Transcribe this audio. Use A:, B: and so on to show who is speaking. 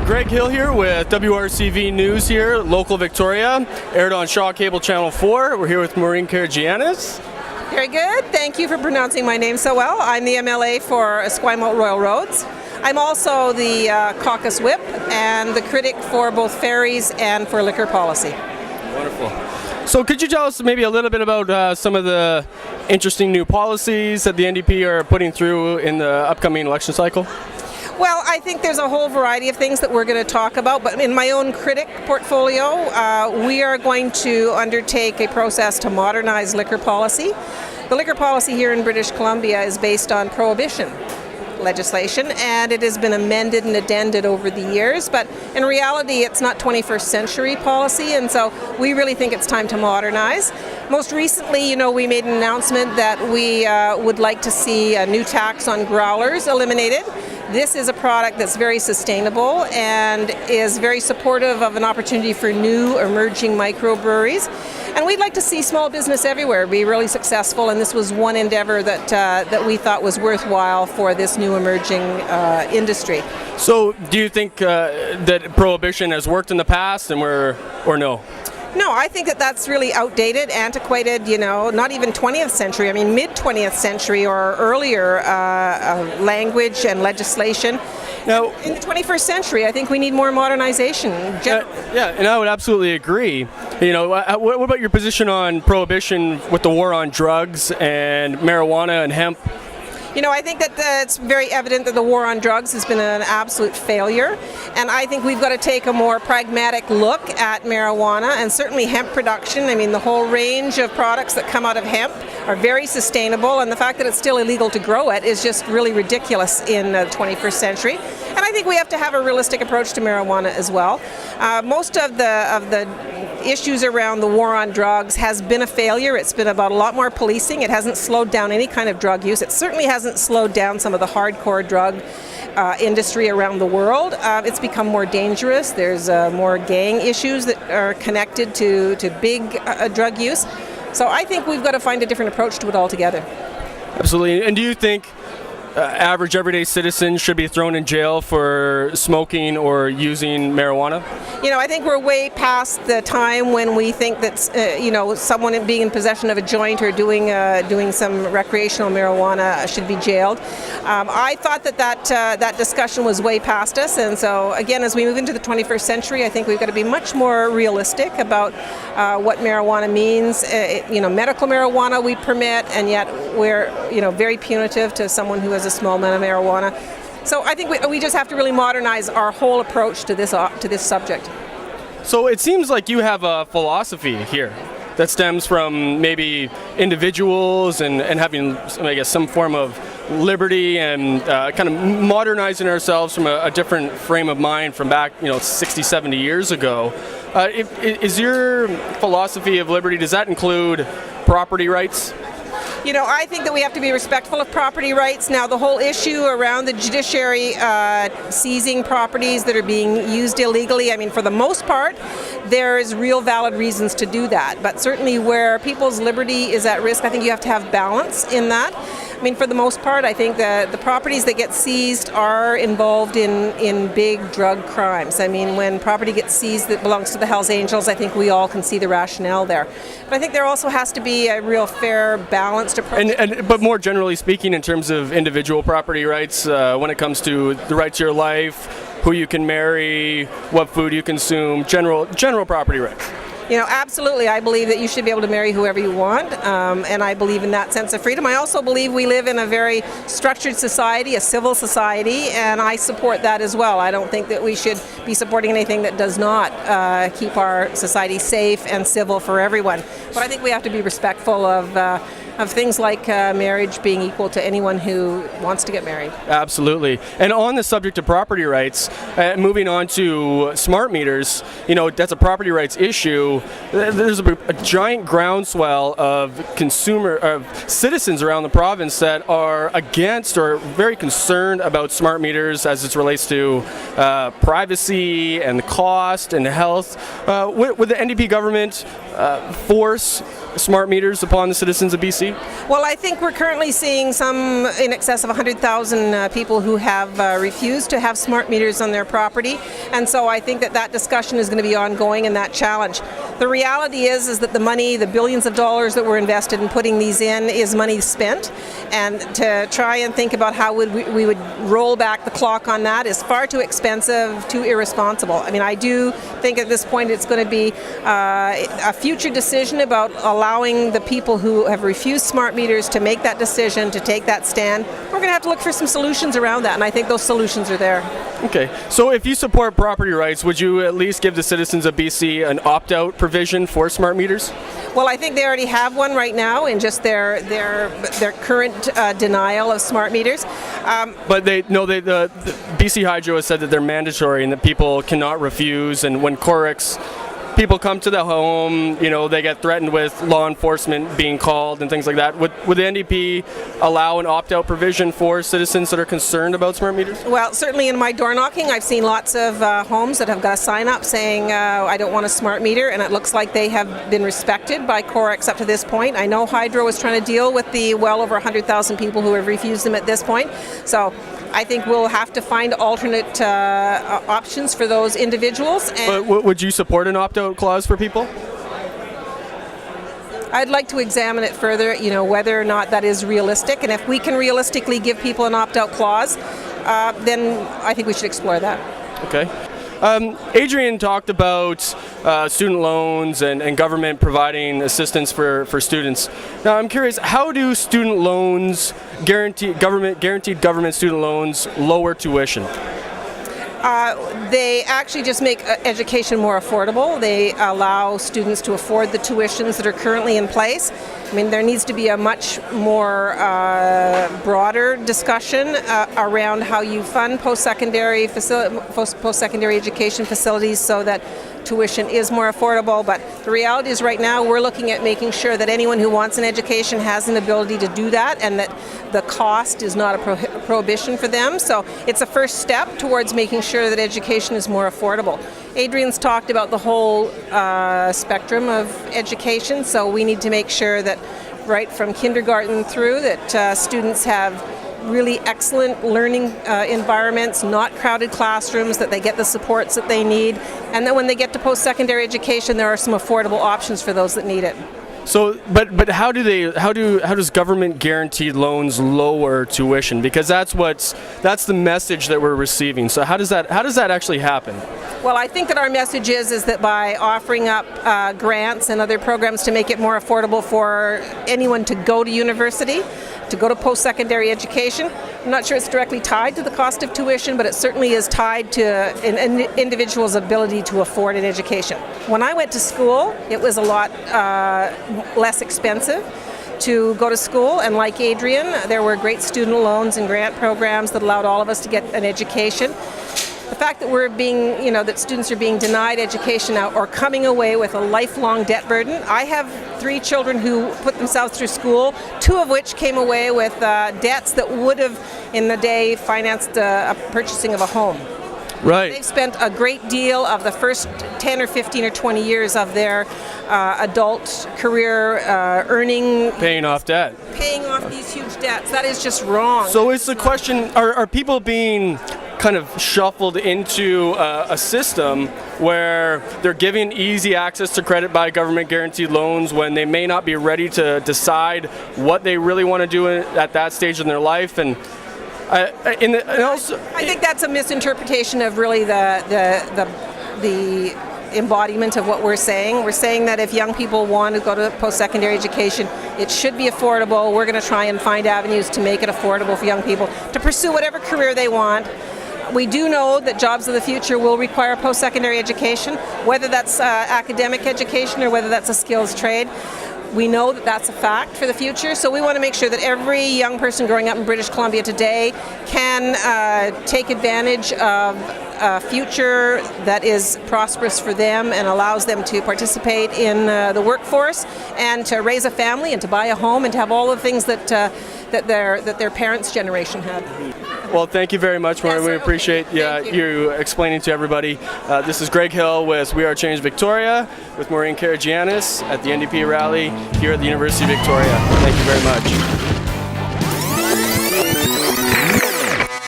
A: Greg Hill here with WRCV News here, local Victoria, aired on Shaw Cable Channel 4. We're here with Maurine Karagianis.
B: Very good. Thank you for pronouncing my name so well. I'm the MLA for Esquimalt Royal Roads. I'm also the caucus whip and the critic for both ferries and for liquor policy.
A: Wonderful. So could you tell us maybe a little bit about some of the interesting new policies that the NDP are putting through in the upcoming election cycle?
B: Well, I think there's a whole variety of things that we're going to talk about, but in my own critic portfolio, we are going to undertake a process to modernize liquor policy. The liquor policy here in British Columbia is based on prohibition legislation, and it has been amended and addended over the years, but in reality it's not 21st century policy, and so we really think it's time to modernize. Most recently, we made an announcement that we would like to see a new tax on growlers eliminated. This is a product that's very sustainable and is very supportive of an opportunity for new emerging microbreweries. And we'd like to see small business everywhere be really successful, and this was one endeavor that we thought was worthwhile for this new emerging industry.
A: So do you think that prohibition has worked in the past or no?
B: No, I think that that's really outdated, antiquated, not even 20th century. I mean, mid-20th century or earlier language and legislation. Now, in the 21st century, I think we need more modernization.
A: Yeah, and I would absolutely agree. What about your position on prohibition with the war on drugs and marijuana and hemp?
B: I think that it's very evident that the war on drugs has been an absolute failure, and I think we've got to take a more pragmatic look at marijuana and certainly hemp production. I mean, the whole range of products that come out of hemp are very sustainable, and the fact that it's still illegal to grow it is just really ridiculous in the 21st century. And I think we have to have a realistic approach to marijuana as well. Most of the issues around the war on drugs has been a failure. It's been about a lot more policing. It hasn't slowed down any kind of drug use. It certainly hasn't slowed down some of the hardcore drug industry around the world. It's become more dangerous. There's more gang issues that are connected to big drug use. So I think we've got to find a different approach to it altogether.
A: Absolutely. And do you think average everyday citizens should be thrown in jail for smoking or using marijuana?
B: I think we're way past the time when we think that someone being in possession of a joint or doing some recreational marijuana should be jailed. I thought that discussion was way past us, and so again, as we move into the 21st century, I think we've got to be much more realistic about what marijuana means. Medical marijuana we permit, and yet we're very punitive to someone who has a small amount of marijuana. So I think we just have to really modernize our whole approach to this subject.
A: So it seems like you have a philosophy here that stems from maybe individuals and having, I guess, some form of liberty and kind of modernizing ourselves from a different frame of mind from back, 60, 70 years ago. Is your philosophy of liberty, does that include property rights?
B: I think that we have to be respectful of property rights. Now, the whole issue around the judiciary seizing properties that are being used illegally, I mean, for the most part, there's real valid reasons to do that. But certainly where people's liberty is at risk, I think you have to have balance in that. I mean, for the most part, I think that the properties that get seized are involved in big drug crimes. I mean, when property gets seized that belongs to the Hells Angels, I think we all can see the rationale there. But I think there also has to be a real fair, balanced approach.
A: But more generally speaking, in terms of individual property rights, when it comes to the right to your life, who you can marry, what food you consume, general property rights.
B: Absolutely. I believe that you should be able to marry whoever you want, and I believe in that sense of freedom. I also believe we live in a very structured society, a civil society, and I support that as well. I don't think that we should be supporting anything that does not keep our society safe and civil for everyone. But I think we have to be respectful of things like marriage being equal to anyone who wants to get married.
A: Absolutely. And on the subject of property rights, moving on to smart meters, that's a property rights issue. There's a giant groundswell of citizens around the province that are against or very concerned about smart meters as it relates to privacy and the cost and health. Would the NDP government force smart meters upon the citizens of BC?
B: Well, I think we're currently seeing some in excess of 100,000 people who have refused to have smart meters on their property, and so I think that discussion is going to be ongoing in that challenge. The reality is that the money, the billions of dollars that were invested in putting these in is money spent, and to try and think about how we would roll back the clock on that is far too expensive, too irresponsible. I mean, I do think at this point it's going to be a future decision about allowing the people who have refused smart meters to make that decision, to take that stand. We're going to have to look for some solutions around that, and I think those solutions are there.
A: Okay, so if you support property rights, would you at least give the citizens of BC an opt-out provision for smart meters?
B: Well, I think they already have one right now in just their current denial of smart meters.
A: But the BC Hydro has said that they're mandatory and that people cannot refuse, and when people come to the home, they get threatened with law enforcement being called and things like that. Would the NDP allow an opt-out provision for citizens that are concerned about smart meters?
B: Well, certainly in my door knocking, I've seen lots of homes that have got a sign up saying, I don't want a smart meter, and it looks like they have been respected by Corex up to this point. I know Hydro is trying to deal with the well over 100,000 people who have refused them at this point. So I think we'll have to find alternate options for those individuals.
A: But would you support an opt-out clause for people?
B: I'd like to examine it further, whether or not that is realistic. And if we can realistically give people an opt-out clause, then I think we should explore that.
A: Okay. Adrian talked about student loans and government providing assistance for students. Now I'm curious, how do student loans, guaranteed government student loans, lower tuition?
B: They actually just make education more affordable. They allow students to afford the tuitions that are currently in place. I mean, there needs to be a much more broader discussion around how you fund post-secondary education facilities so that tuition is more affordable. But the reality is right now we're looking at making sure that anyone who wants an education has an ability to do that, and that the cost is not a prohibition for them. So it's a first step towards making sure that education is more affordable. Adrian's talked about the whole spectrum of education, so we need to make sure that right from kindergarten through that students have really excellent learning environments, not crowded classrooms, that they get the supports that they need, and then when they get to post-secondary education, there are some affordable options for those that need it.
A: So, but how does government guaranteed loans lower tuition? Because that's the message that we're receiving. So how does that actually happen?
B: Well, I think that our message is that by offering up grants and other programs to make it more affordable for anyone to go to university, to go to post-secondary education. I'm not sure it's directly tied to the cost of tuition, but it certainly is tied to an individual's ability to afford an education. When I went to school, it was a lot less expensive to go to school, and like Adrian, there were great student loans and grant programs that allowed all of us to get an education. The fact that that students are being denied education now or coming away with a lifelong debt burden. I have 3 children who put themselves through school, 2 of which came away with debts that would have, in the day, financed a purchasing of a home.
A: Right.
B: They've spent a great deal of the first 10 or 15 or 20 years of their adult career
A: paying off
B: these huge debts. That is just wrong.
A: So it's the question, are people being kind of shuffled into a system where they're giving easy access to credit by government guaranteed loans when they may not be ready to decide what they really want to do at that stage in their life? And
B: I think that's a misinterpretation of really the embodiment of what we're saying. We're saying that if young people want to go to post-secondary education, it should be affordable. We're going to try and find avenues to make it affordable for young people to pursue whatever career they want. We do know that jobs of the future will require post-secondary education, whether that's academic education or whether that's a skills trade. We know that that's a fact for the future, so we want to make sure that every young person growing up in British Columbia today can take advantage of a future that is prosperous for them and allows them to participate in the workforce and to raise a family and to buy a home and to have all the things that their parents' generation had.
A: Well, thank you very much, Maurine.
B: Yes,
A: We
B: okay.
A: appreciate
B: Thank
A: you explaining to everybody. This is Greg Hill with We Are Change Victoria with Maurine Karagianis at the NDP rally here at the University of Victoria. Thank you very much.